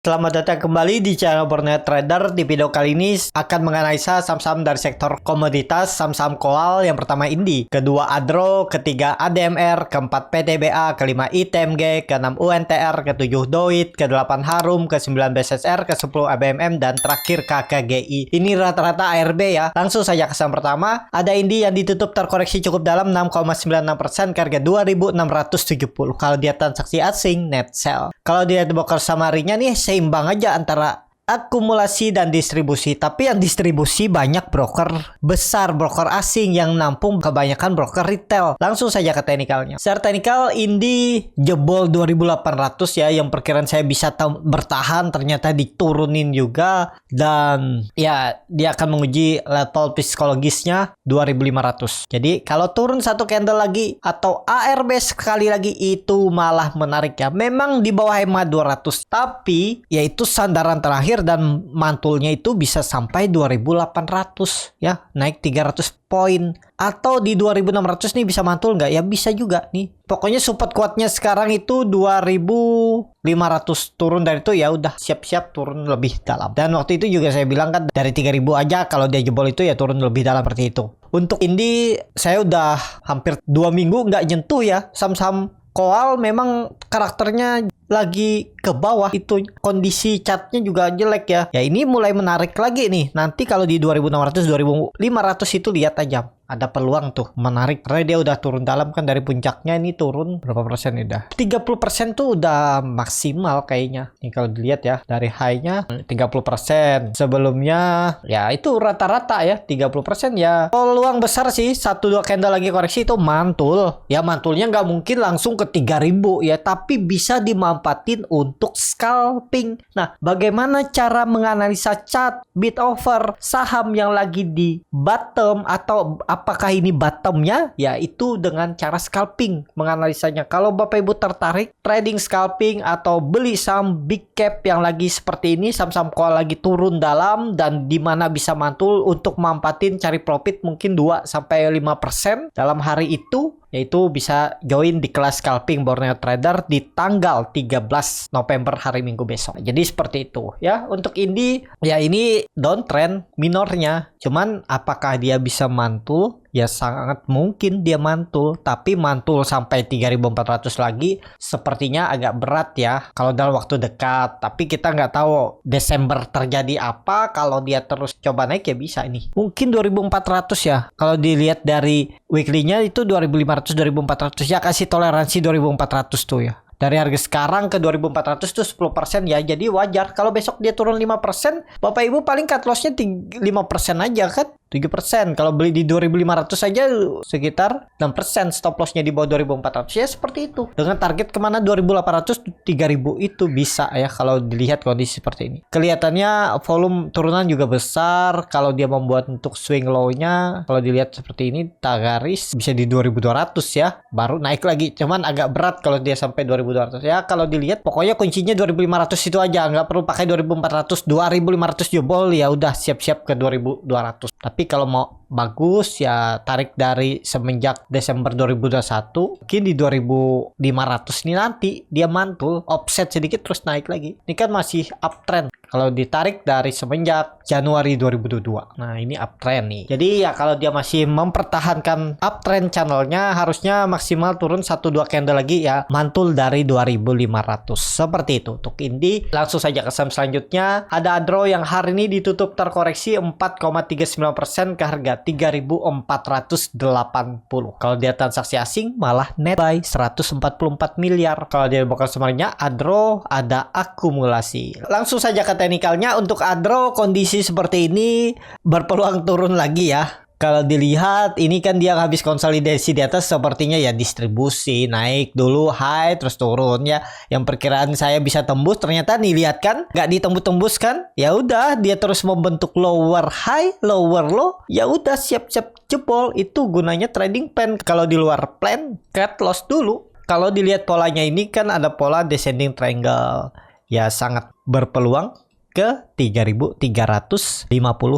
Selamat datang kembali di channel Borneo Trader. Di video kali ini akan menganalisa saham-saham dari sektor komoditas, saham-saham koal. Yang pertama Indi, kedua Adro, ketiga ADMR, keempat PTBA, kelima ITMG, keenam UNTR, ketujuh Doit, kedelapan Harum, ke-9 BSSR, ke-10 ABMM, dan terakhir KKGI. Ini rata-rata ARB ya. Langsung saja ke saham pertama. Ada Indi yang ditutup terkoreksi cukup dalam 6,96% ke harga 2.670. Kalau dia transaksi asing, net sell. Kalau dia broker samarinya nih seimbang aja antara akumulasi dan distribusi, tapi yang distribusi banyak broker besar, broker asing, yang nampung kebanyakan broker retail. Langsung saja ke teknikalnya. Secara teknikal Indi jebol 2800 ya, yang perkiraan saya bisa bertahan, ternyata diturunin juga, dan ya dia akan menguji level psikologisnya 2500. Jadi kalau turun satu candle lagi atau ARB sekali lagi itu malah menarik ya. Memang di bawah EMA 200, tapi yaitu sandaran terakhir, dan mantulnya itu bisa sampai 2800 ya, naik 300 poin. Atau di 2600 nih bisa mantul nggak ya? Bisa juga nih. Pokoknya support kuatnya sekarang itu 2500. Turun dari itu ya udah siap-siap turun lebih dalam. Dan waktu itu juga saya bilang kan dari 3000 aja kalau dia jebol itu ya turun lebih dalam seperti itu. Untuk Indi saya udah hampir 2 minggu nggak nyentuh ya. Saham-saham koal memang karakternya lagi ke bawah, itu kondisi chartnya juga jelek ya. Ya ini mulai menarik lagi nih. Nanti kalau di 2600 2500 itu lihat aja, ada peluang tuh menarik karena dia udah turun dalam kan. Dari puncaknya ini turun berapa persen udah? 30% tuh udah maksimal kayaknya. Nih kalau dilihat ya dari high-nya 30%. Sebelumnya ya itu rata-rata ya 30% ya. Peluang besar sih 1-2 candle lagi koreksi itu mantul. Ya mantulnya nggak mungkin langsung ke 3000 ya, tapi bisa dimanfaatin untuk scalping. Nah, bagaimana cara menganalisa chart bid over saham yang lagi di bottom, atau apakah ini bottomnya? Ya itu dengan cara scalping menganalisanya. Kalau Bapak Ibu tertarik trading scalping atau beli saham big cap yang lagi seperti ini, saham-saham koal lagi turun dalam dan di mana bisa mantul untuk manfaatin cari profit mungkin 2-5% dalam hari itu, yaitu bisa join di kelas scalping Borneo Trader di tanggal 13 November hari Minggu besok. Jadi seperti itu ya. Untuk Indi ya ini downtrend minornya. Cuman apakah dia bisa mantul? Ya sangat mungkin dia mantul, tapi mantul sampai 3400 lagi sepertinya agak berat ya kalau dalam waktu dekat. Tapi kita nggak tahu Desember terjadi apa. Kalau dia terus coba naik ya bisa ini. Mungkin 2400 ya. Kalau dilihat dari weekly-nya itu 2500 2400 ya, kasih toleransi 2400 tuh ya. Dari harga sekarang ke 2400 tuh 10% ya. Jadi wajar kalau besok dia turun 5%, Bapak Ibu paling cut loss-nya 5% aja kan. 7%. Kalau beli di 2500 saja sekitar 6%, stop loss-nya di bawah 2400 ya seperti itu. Dengan target kemana 2800 3000 itu bisa ya kalau dilihat kondisi seperti ini. Kelihatannya volume turunan juga besar. Kalau dia membuat untuk swing low-nya, kalau dilihat seperti ini garis bisa di 2200 ya, baru naik lagi. Cuman agak berat kalau dia sampai 2200 ya. Kalau dilihat pokoknya kuncinya 2500 itu aja, nggak perlu pakai 2400. 2500 jebol ya udah siap-siap ke 2200. Tapi kalau mau bagus ya tarik dari semenjak Desember 2021, mungkin di 2500 nih nanti dia mantul offset sedikit terus naik lagi. Ini kan masih uptrend kalau ditarik dari semenjak Januari 2022. Nah ini uptrend nih. Jadi ya kalau dia masih mempertahankan uptrend channelnya, harusnya maksimal turun 1-2 candle lagi ya mantul dari 2500. Seperti itu untuk Indi. Langsung saja ke saham selanjutnya. Ada Adro yang hari ini ditutup terkoreksi 4,39% ke harga 3480. Kalau dia transaksi asing malah net buy 144 miliar. Kalau dia bukan sebenarnya Adro ada akumulasi. Langsung saja ke teknikalnya. Untuk Adro kondisi seperti ini berpeluang turun lagi ya. Kalau dilihat ini kan dia habis konsolidasi di atas, sepertinya ya distribusi naik dulu high terus turun ya. Yang perkiraan saya bisa tembus, ternyata nih lihat kan nggak ditembus-tembus kan. Ya udah dia terus membentuk lower high lower low. Ya udah siap-siap jebol. Itu gunanya trading plan. Kalau di luar plan cut loss dulu. Kalau dilihat polanya ini kan ada pola descending triangle. Ya sangat berpeluang ke 3.350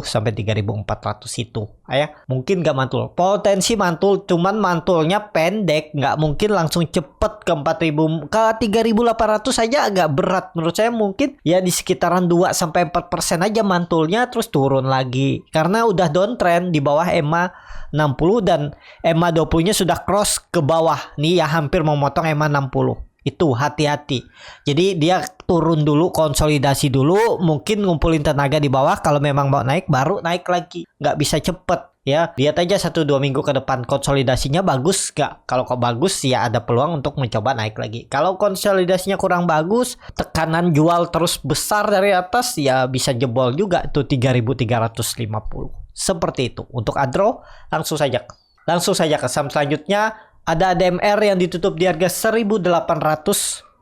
sampai 3.400 itu. Mungkin nggak mantul. Potensi mantul, cuman mantulnya pendek, nggak mungkin langsung cepet ke 4.000, ke 3.800 saja agak berat. Menurut saya mungkin ya di sekitaran 2 sampai 4% aja mantulnya, terus turun lagi. Karena udah downtrend di bawah EMA 60 dan EMA 20-nya sudah cross ke bawah. Nih ya hampir memotong EMA 60. Itu hati-hati. Jadi dia turun dulu, konsolidasi dulu, mungkin ngumpulin tenaga di bawah. Kalau memang mau naik, baru naik lagi. Nggak bisa cepet ya. Lihat aja 1-2 minggu ke depan konsolidasinya bagus nggak. Kalau kok bagus ya ada peluang untuk mencoba naik lagi. Kalau konsolidasinya kurang bagus, tekanan jual terus besar dari atas, ya bisa jebol juga tuh 3.350. Seperti itu. Untuk Adro, langsung saja ke saham selanjutnya. Ada ADMR yang ditutup di harga 1.800,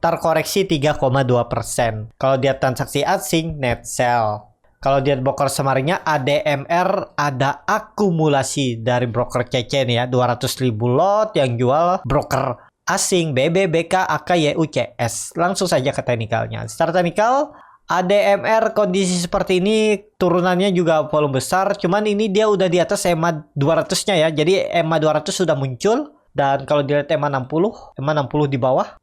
terkoreksi 3,2%. Kalau dia transaksi asing, net sell. Kalau dia broker semaringnya, ADMR ada akumulasi dari broker CC nih ya, 200.000 lot yang jual broker asing BB, BK, AK, YU, CS. Langsung saja ke teknikalnya. Secara teknikal, ADMR kondisi seperti ini turunannya juga volume besar, cuman ini dia udah di atas EMA 200-nya ya. Jadi EMA 200 sudah muncul. Dan kalau dilihat EMA 60 di bawah,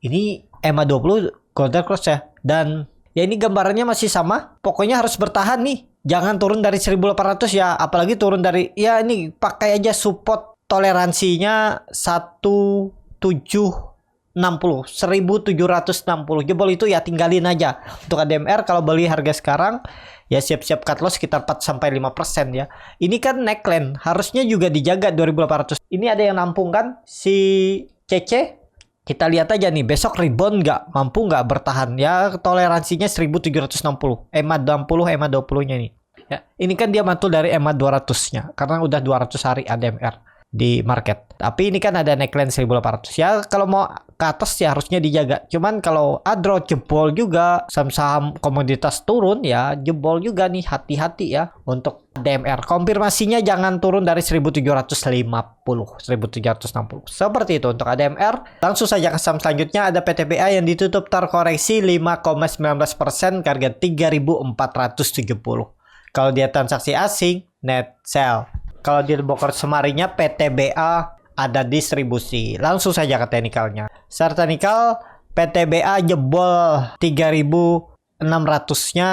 ini EMA 20 golden cross ya. Dan ya ini gambarannya masih sama. Pokoknya harus bertahan nih. Jangan turun dari 1.800 ya. Apalagi turun dari, ya ini pakai aja support toleransinya 1760. Jebol itu ya tinggalin aja. Untuk ADMR kalau beli harga sekarang, ya siap-siap cut loss sekitar 4-5% ya. Ini kan neckline, harusnya juga dijaga 2.800. Ini ada yang nampung kan si CC. Kita lihat aja nih, besok rebound nggak? Mampu nggak bertahan? Ya toleransinya 1.760. EMA 60, EMA 20-nya nih. Ya, ini kan dia mantul dari EMA 200-nya. Karena udah 200 hari ADMR di market. Tapi ini kan ada neckline 1.800. Ya kalau mau ke atas ya harusnya dijaga. Cuman kalau Adro jebol juga, saham-saham komoditas turun ya jebol juga nih, hati-hati ya untuk ADMR. Konfirmasinya jangan turun dari 1.750, 1.760. Seperti itu untuk ADMR. Langsung saja ke saham selanjutnya, ada PTBA yang ditutup terkoreksi 5,19% ke harga 3.470. Kalau dia transaksi asing, net sell. Kalau di broker semarinya PTBA ada distribusi. Langsung saja ke teknikalnya. Secara teknikal PTBA jebol 3.600-nya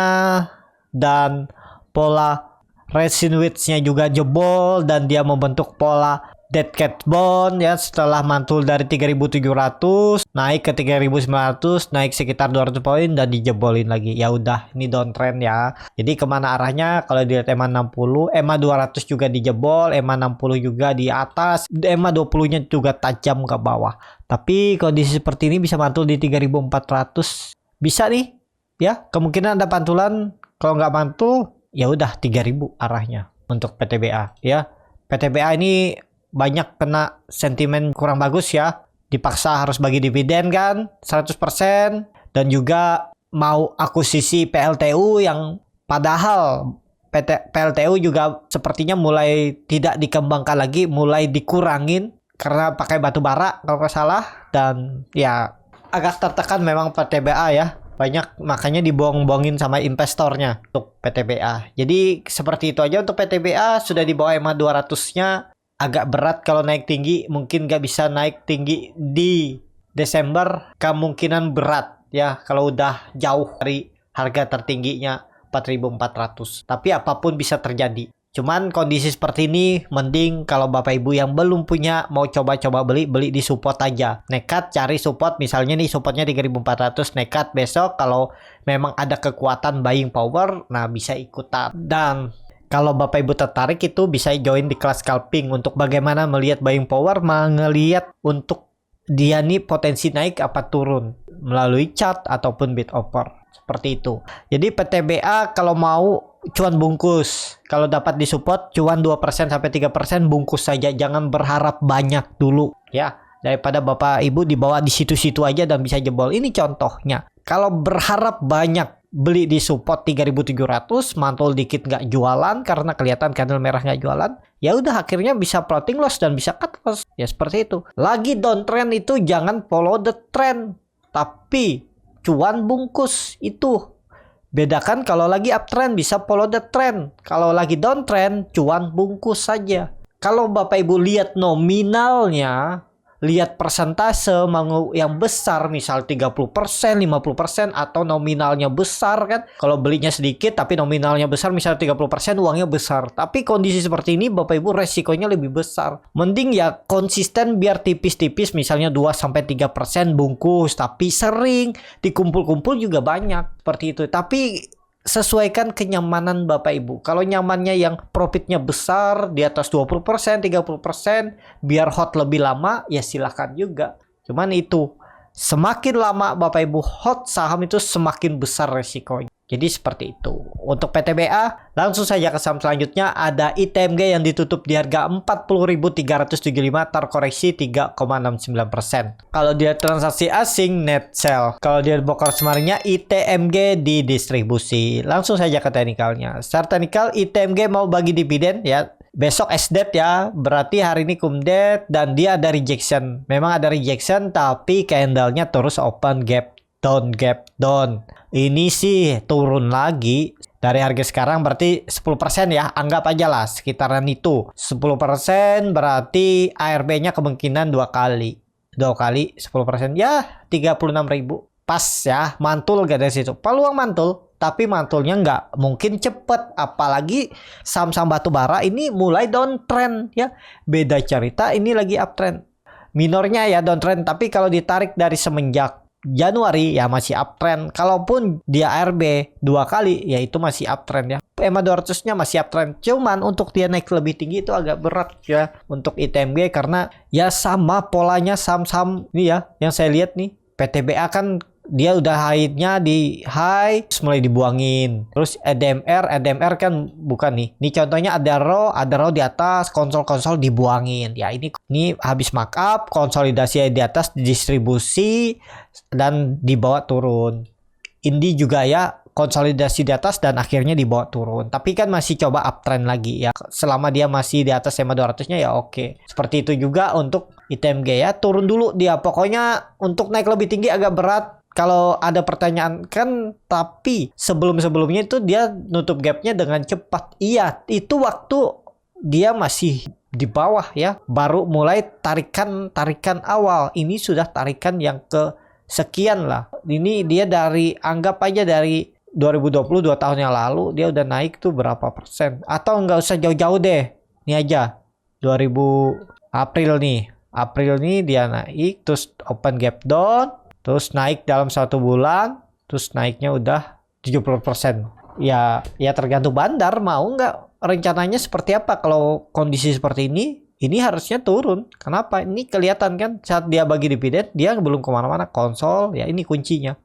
dan pola resin width-nya juga jebol dan dia membentuk pola dead cat bond ya, setelah mantul dari 3.700 naik ke 3.900, naik sekitar 200 poin dan dijebolin lagi. Ya udah, ini downtrend ya. Jadi kemana arahnya? Kalau dilihat EMA 60, EMA 200 juga dijebol, EMA 60 juga di atas, EMA 20-nya juga tajam ke bawah. Tapi kondisi seperti ini bisa mantul di 3.400. Bisa nih ya, kemungkinan ada pantulan. Kalau nggak mantul ya udah 3.000 arahnya untuk PTBA ya. PTBA ini banyak kena sentimen kurang bagus ya, dipaksa harus bagi dividen kan 100%, dan juga mau akuisisi PLTU yang padahal PLTU juga sepertinya mulai tidak dikembangkan lagi, mulai dikurangin karena pakai batu bara kalau nggak salah. Dan ya agak tertekan memang PTBA ya, banyak makanya dibohong-bohongin sama investornya untuk PTBA. Jadi seperti itu aja untuk PTBA, sudah di bawah EMA 200-nya. Agak berat kalau naik tinggi, mungkin nggak bisa naik tinggi di Desember, kemungkinan berat ya kalau udah jauh dari harga tertingginya 4.400. Tapi apapun bisa terjadi. Cuman kondisi seperti ini mending kalau Bapak Ibu yang belum punya mau coba-coba beli di support aja. Nekat cari support, misalnya nih supportnya 3.400, nekat besok kalau memang ada kekuatan buying power, nah bisa ikutan. Dan kalau Bapak Ibu tertarik itu bisa join di kelas scalping untuk bagaimana melihat buying power, melihat untuk dia nih potensi naik apa turun melalui chart ataupun bid offer. Seperti itu. Jadi PTBA kalau mau cuan bungkus. Kalau dapat di support cuan 2% sampai 3% bungkus saja. Jangan berharap banyak dulu ya. Daripada Bapak Ibu dibawa di situ-situ aja dan bisa jebol. Ini contohnya. Kalau berharap banyak beli di support 3.700, mantul dikit nggak jualan karena kelihatan candle merah nggak jualan, ya udah akhirnya bisa floating loss dan bisa cut loss. Ya seperti itu. Lagi downtrend itu jangan follow the trend, tapi cuan bungkus itu Bedakan kalau lagi uptrend bisa follow the trend. Kalau lagi downtrend cuan bungkus saja. Kalau Bapak Ibu lihat nominalnya, lihat persentase mau yang besar, misal 30%, 50% atau nominalnya besar kan. Kalau belinya sedikit tapi nominalnya besar, misal 30%, uangnya besar. Tapi kondisi seperti ini Bapak Ibu resikonya lebih besar. Mending ya konsisten biar tipis-tipis, misalnya 2-3% bungkus, tapi sering dikumpul-kumpul juga banyak seperti itu. Tapi sesuaikan kenyamanan Bapak Ibu. Kalau nyamannya yang profitnya besar di atas 20%, 30%, biar hot lebih lama, ya silahkan juga. Cuman itu, semakin lama Bapak Ibu hot saham itu semakin besar resikonya. Jadi seperti itu. Untuk PTBA, langsung saja ke saham selanjutnya. Ada ITMG yang ditutup di harga 40.375, terkoreksi 3,69%. Kalau dia transaksi asing, net sell. Kalau dia bokar semarnya, ITMG di distribusi. Langsung saja ke teknikalnya. Secara teknikal, ITMG mau bagi dividen ya. Besok SDET ya, berarti hari ini kumdet dan dia ada rejection. Memang ada rejection, tapi candlenya terus open gap down. Ini sih turun lagi dari harga sekarang, berarti 10% ya, anggap aja lah sekitaran itu. 10% berarti ARB-nya kemungkinan 2 kali 10% ya 36.000. Pas ya, mantul gak dari situ. Peluang mantul, tapi mantulnya nggak mungkin cepet. Apalagi saham-saham batubara ini mulai downtrend ya. Beda cerita, ini lagi uptrend. Minornya ya downtrend, tapi kalau ditarik dari semenjak Januari ya masih uptrend. Kalaupun dia ARB 2 kali ya itu masih uptrend ya. EMA 200-nya masih uptrend. Cuman untuk dia naik lebih tinggi itu agak berat ya untuk ITMG, karena ya sama polanya saham-saham ini ya yang saya lihat nih. PTBA kan dia udah high-nya di high terus mulai dibuangin. Terus EDMR kan bukan nih. Ini contohnya ada row di atas, konsol dibuangin. Ya ini habis markup, konsolidasi di atas, distribusi dan dibawa turun. Indi juga ya konsolidasi di atas dan akhirnya dibawa turun. Tapi kan masih coba uptrend lagi ya. Selama dia masih di atas EMA 200-nya ya oke. Seperti itu juga untuk ITMG ya, turun dulu dia. Pokoknya untuk naik lebih tinggi agak berat. Kalau ada pertanyaan kan, tapi sebelumnya itu dia nutup gapnya dengan cepat. Iya, itu waktu dia masih di bawah ya, baru mulai tarikan awal. Ini sudah tarikan yang ke sekian lah. Ini dia dari, anggap aja dari 2020, 2 tahun yang lalu dia udah naik tuh berapa persen. Atau nggak usah jauh-jauh deh, ini aja 2000 April nih dia naik, terus open gap down, terus naik dalam 1 bulan, terus naiknya udah 70%. Ya tergantung bandar mau nggak rencananya seperti apa. Kalau kondisi seperti ini harusnya turun. Kenapa? Ini kelihatan kan saat dia bagi dividen dia belum kemana-mana, konsol ya, ini kuncinya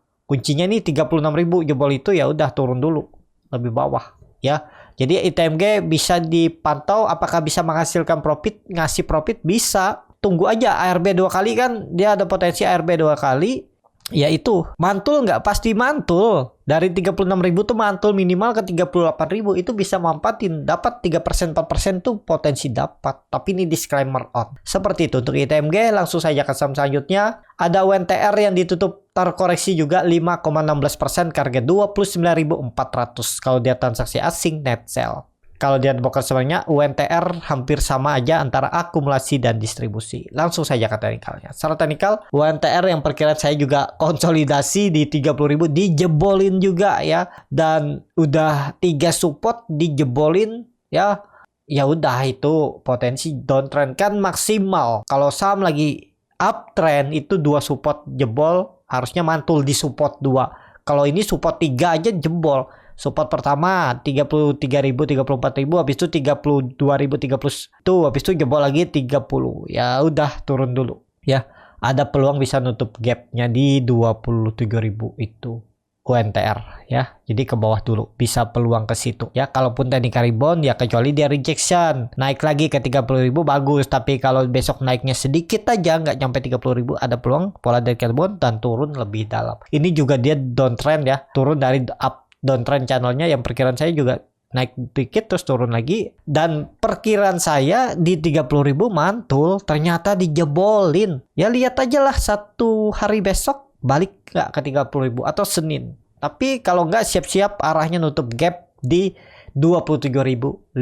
nih 36.000 jebol itu ya udah turun dulu lebih bawah ya. Jadi ITMG bisa dipantau apakah bisa menghasilkan profit, ngasih profit bisa. Tunggu aja ARB 2 kali kan, dia ada potensi ARB 2 kali. Ya itu, mantul nggak? Pasti mantul. Dari 36.000 tuh mantul minimal ke 38.000. Itu bisa manfaatin. Dapat 3%, 4% tuh potensi dapat. Tapi ini disclaimer on. Seperti itu untuk ITMG. Langsung saja ke saham selanjutnya. Ada UNTR yang ditutup terkoreksi juga 5,16% ke harga 29.400. Kalau dia transaksi asing net sell. Kalau dia bokar sebenarnya UNTR hampir sama aja antara akumulasi dan distribusi. Langsung saja ke teknikalnya. Secara teknikal UNTR yang perkiraan saya juga konsolidasi di 30.000 dijebolin juga ya, dan udah 3 support dijebolin ya. Ya udah itu potensi downtrend kan maksimal. Kalau saham lagi uptrend itu 2 support jebol, harusnya mantul di support 2. Kalau ini support 3 aja jebol. Support pertama 33.000, 34.000, habis itu 32.000, 30 tuh, habis itu jebol lagi 30. Ya udah turun dulu ya. Ada peluang bisa nutup gapnya di 27.000 itu UNTR ya. Jadi ke bawah dulu, bisa peluang ke situ ya. Kalaupun teknikal rebound ya, kecuali dia rejection naik lagi ke 30.000 bagus. Tapi kalau besok naiknya sedikit aja nggak nyampe 30.000, ada peluang pola dari rebound dan turun lebih dalam. Ini juga dia downtrend ya, turun dari up downtrend channelnya yang perkiraan saya juga naik dikit terus turun lagi, dan perkiraan saya di 30.000 mantul, ternyata dijebolin. Ya lihat aja lah 1 hari besok balik nggak ke 30.000 atau Senin. Tapi kalau nggak siap-siap arahnya nutup gap di 27.500.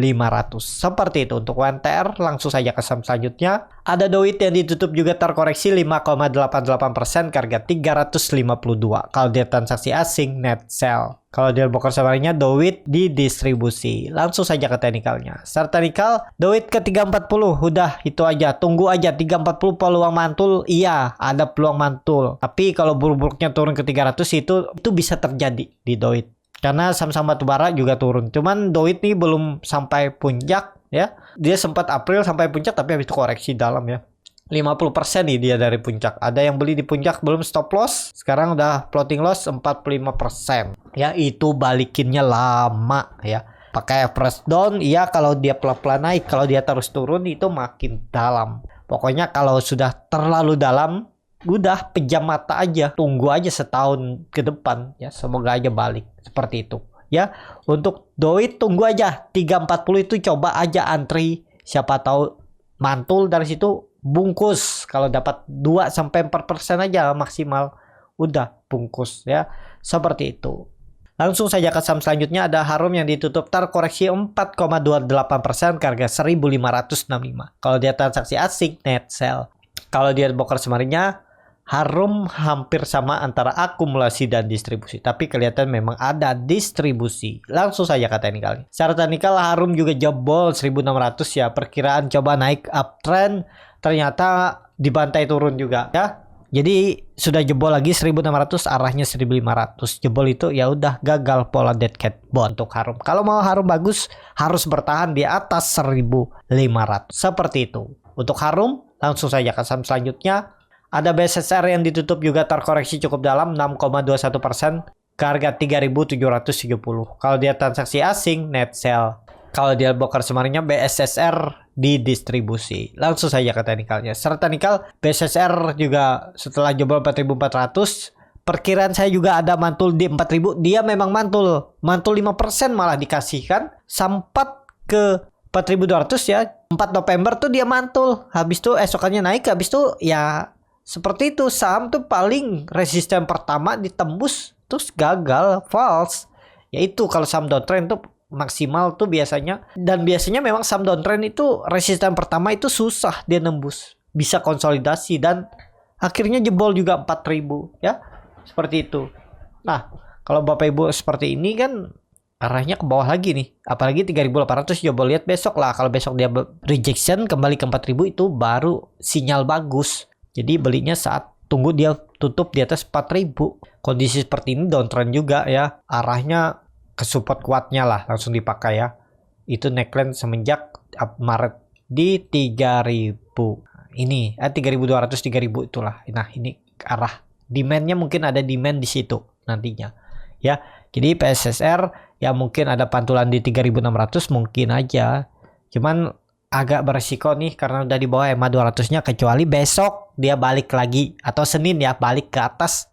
Seperti itu untuk WNTR. Langsung saja ke saham selanjutnya. Ada Doit yang ditutup juga terkoreksi 5,88% ke harga 352. Kalau dia transaksi asing net sell. Kalau dia broker samarnya Doit di distribusi. Langsung saja ke teknikalnya. Secara teknikal Doit ke 340 udah itu aja. Tunggu aja 340 peluang mantul. Iya, ada peluang mantul. Tapi kalau buruk-buruknya turun ke 300 itu bisa terjadi di Doit. Karena saham-saham batubara juga turun. Cuman Doit nih belum sampai puncak ya. Dia sempat April sampai puncak tapi habis itu koreksi dalam ya. 50% nih dia dari puncak. Ada yang beli di puncak belum stop loss. Sekarang udah floating loss 45%. Ya itu balikinnya lama ya. Pakai average down. Iya kalau dia pelan-pelan naik. Kalau dia terus turun itu makin dalam. Pokoknya kalau sudah terlalu dalam, udah pejam mata aja, tunggu aja setahun ke depan ya, semoga aja balik seperti itu ya. Untuk Doit tunggu aja 340 itu, coba aja antri, siapa tahu mantul dari situ, bungkus. Kalau dapat 2-4% aja maksimal, udah bungkus ya, seperti itu. Langsung saja ke saham selanjutnya. Ada Harum yang ditutup terkoreksi 4,28% ke harga 1.565. Kalau dia transaksi asing net sell. Kalau dia broker samarnya Harum hampir sama antara akumulasi dan distribusi. Tapi kelihatan memang ada distribusi. Langsung saja ke teknikal. Secara teknikal Harum juga jebol 1.600 ya. Perkiraan coba naik uptrend. Ternyata dibantai turun juga ya. Jadi sudah jebol lagi 1.600, arahnya 1.500. Jebol itu ya udah gagal pola dead cat bond untuk Harum. Kalau mau Harum bagus harus bertahan di atas 1.500. Seperti itu. Untuk Harum langsung saja ke saham selanjutnya. Ada BSSR yang ditutup juga terkoreksi cukup dalam 6,21% ke harga 3.730. Kalau dia transaksi asing net sell. Kalau dia broker samarnya BSSR di distribusi. Langsung saja ke teknikalnya. Secara teknikal BSSR juga setelah jebol 4.400, perkiraan saya juga ada mantul di 4.000. Dia memang mantul 5% malah dikasihkan sampai ke 4.200 ya. 4 November tuh dia mantul. Habis itu esokannya naik, habis itu ya seperti itu. Saham tuh paling resisten pertama ditembus terus gagal, false. Yaitu kalau saham downtrend tuh maksimal tuh biasanya, dan biasanya memang saham downtrend itu resisten pertama itu susah dia nembus, bisa konsolidasi dan akhirnya jebol juga 4.000 ya. Seperti itu. Nah, kalau Bapak Ibu seperti ini kan arahnya ke bawah lagi nih. Apalagi 3.800 coba lihat besok lah. Kalau besok dia rejection kembali ke 4.000 itu baru sinyal bagus. Jadi belinya saat tunggu dia tutup di atas 4.000. Kondisi seperti ini downtrend juga ya. Arahnya ke support kuatnya lah, langsung dipakai ya. Itu neckline semenjak Maret di 3.000. Ini 3.200 3.000 itulah. Nah, ini arah demandnya, mungkin ada demand di situ nantinya. Ya. Jadi PSSR ya mungkin ada pantulan di 3.600 mungkin aja. Cuman agak beresiko nih karena udah di bawah EMA 200-nya, kecuali besok dia balik lagi atau Senin ya balik ke atas.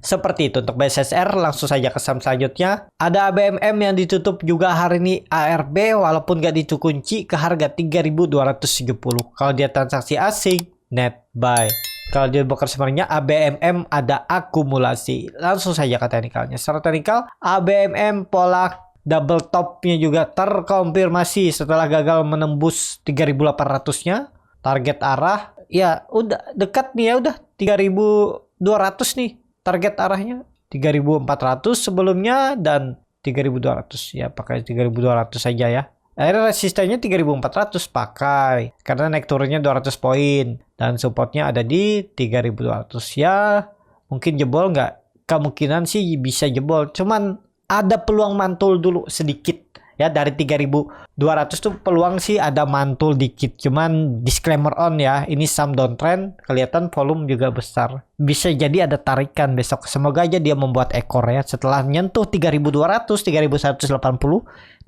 Seperti itu untuk BSSR. Langsung saja ke saham selanjutnya. Ada ABMM yang ditutup juga hari ini ARB walaupun gak dikunci ke harga 3.270. Kalau dia transaksi asing net buy. Kalau dia broker samarnya ABMM ada akumulasi. Langsung saja ke teknikalnya. Secara teknikal ABMM pola double topnya juga terkonfirmasi setelah gagal menembus 3.800-nya. Target arah ya udah dekat nih ya, udah 3.200 nih target arahnya. 3.400 sebelumnya dan 3.200 ya, pakai 3.200 saja ya. Akhirnya resistennya 3.400 pakai karena naik turunnya 200 poin dan supportnya ada di 3.200 ya. Mungkin jebol nggak? Kemungkinan sih bisa jebol, cuman ada peluang mantul dulu sedikit ya. Dari 3.200 tuh peluang sih ada mantul dikit, cuman disclaimer on ya, ini saham downtrend, kelihatan volume juga besar, bisa jadi ada tarikan besok. Semoga aja dia membuat ekor ya, setelah nyentuh 3.200 3.180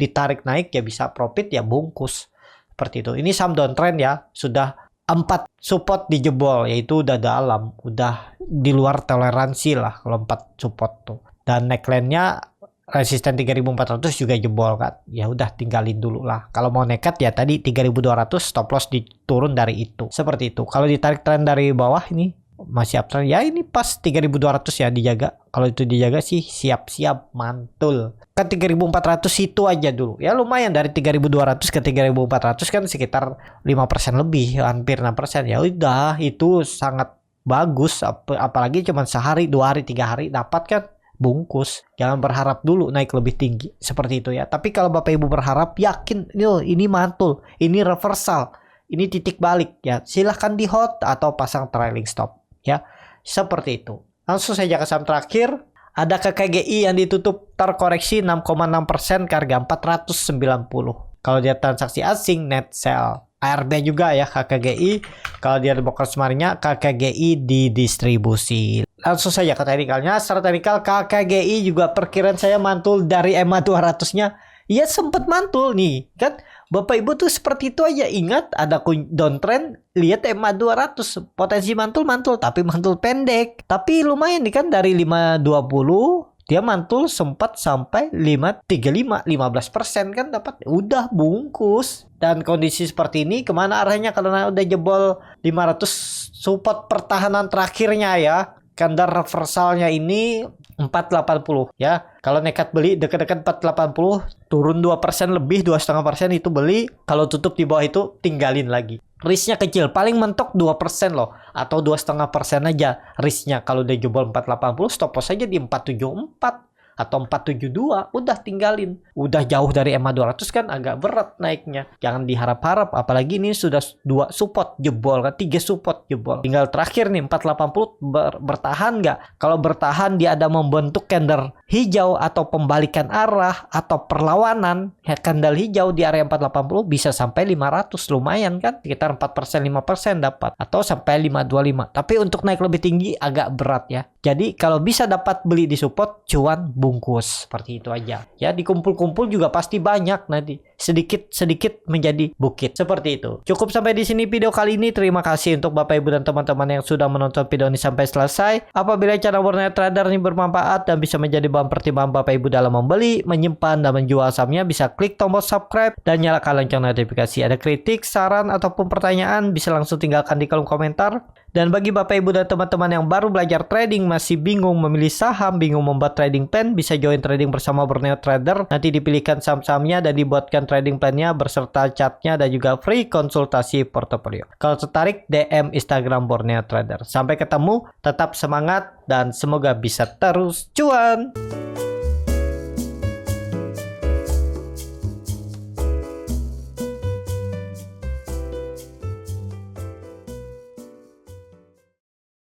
ditarik naik ya, bisa profit ya, bungkus seperti itu. Ini saham downtrend ya, sudah 4 support dijebol, yaitu udah dalam, udah di luar toleransi lah kalau 4 support tuh. Dan neckline-nya resisten 3.400 juga jebol kan. Ya udah tinggalin dulu lah. Kalau mau nekat ya tadi 3.200 stop loss diturun dari itu. Seperti itu. Kalau ditarik tren dari bawah ini masih uptrend ya, ini pas 3.200 ya dijaga. Kalau itu dijaga sih siap-siap mantul. Kan 3.400 itu aja dulu. Ya lumayan, dari 3.200 ke 3.400 kan sekitar 5% lebih, hampir 6%. Ya udah, itu sangat bagus. Apalagi cuma sehari, 2 hari, 3 hari dapat kan bungkus. Jangan berharap dulu naik lebih tinggi seperti itu ya. Tapi kalau Bapak Ibu berharap, yakin ini mantul, ini reversal, ini titik balik ya, silahkan di hold atau pasang trailing stop ya, seperti itu. Langsung saja ke saham terakhir, ada KKGI yang ditutup terkoreksi 6,6% ke harga 490. Kalau dia transaksi asing net sell. ARB juga ya KKGI. Kalau dia di broker semarnya, KKGI didistribusi. Langsung saja ke teknikalnya. Secara teknikal KKGI juga perkiraan saya mantul dari EMA 200-nya. Ya sempat mantul nih kan. Bapak Ibu tuh seperti itu aja. Ingat ada downtrend, lihat EMA 200. Potensi mantul tapi mantul pendek. Tapi lumayan nih kan, dari 520 dia mantul sempat sampai 535, 15% kan dapat, udah bungkus. Dan kondisi seperti ini kemana arahnya karena udah jebol 500 support pertahanan terakhirnya ya. Kandar reversalnya ini 480 ya. Kalau nekat beli dekat-dekat 480, turun 2% lebih, 2,5% itu beli. Kalau tutup di bawah itu tinggalin lagi. Risknya kecil, paling mentok 2% loh, atau 2,5% aja risknya. Kalau dia jebol 480, stop loss aja di 474 atau 472, udah tinggalin. Udah jauh dari EMA 200 kan agak berat naiknya. Jangan diharap-harap, apalagi ini sudah 2 support jebol kan, 3 support jebol. Tinggal terakhir nih 480 bertahan nggak? Kalau bertahan, dia ada membentuk candle hijau atau pembalikan arah atau perlawanan, candle hijau di area 480 bisa sampai 500, lumayan kan? Sekitar 4%, 5% dapat, atau sampai 525. Tapi untuk naik lebih tinggi agak berat ya. Jadi kalau bisa dapat beli di support, cuan bungkus, seperti itu aja ya. Dikumpul-kumpul juga pasti banyak nanti, sedikit-sedikit menjadi bukit, seperti itu. Cukup sampai di sini video kali ini. Terima kasih untuk Bapak Ibu dan teman-teman yang sudah menonton video ini sampai selesai. Apabila channel Borneo Trader ini bermanfaat dan bisa menjadi bahan pertimbangan Bapak Ibu dalam membeli, menyimpan, dan menjual sahamnya, bisa klik tombol subscribe dan nyalakan lonceng notifikasi. Ada kritik, saran, ataupun pertanyaan, bisa langsung tinggalkan di kolom komentar. Dan bagi Bapak Ibu dan teman-teman yang baru belajar trading, masih bingung memilih saham, bingung membuat trading plan, bisa join trading bersama Borneo Trader. Nanti dipilihkan saham-sahamnya dan dibuatkan trading plan-nya beserta chartnya dan juga free konsultasi portofolio. Kalau tertarik, DM Instagram Borneo Trader. Sampai ketemu, tetap semangat dan semoga bisa terus cuan.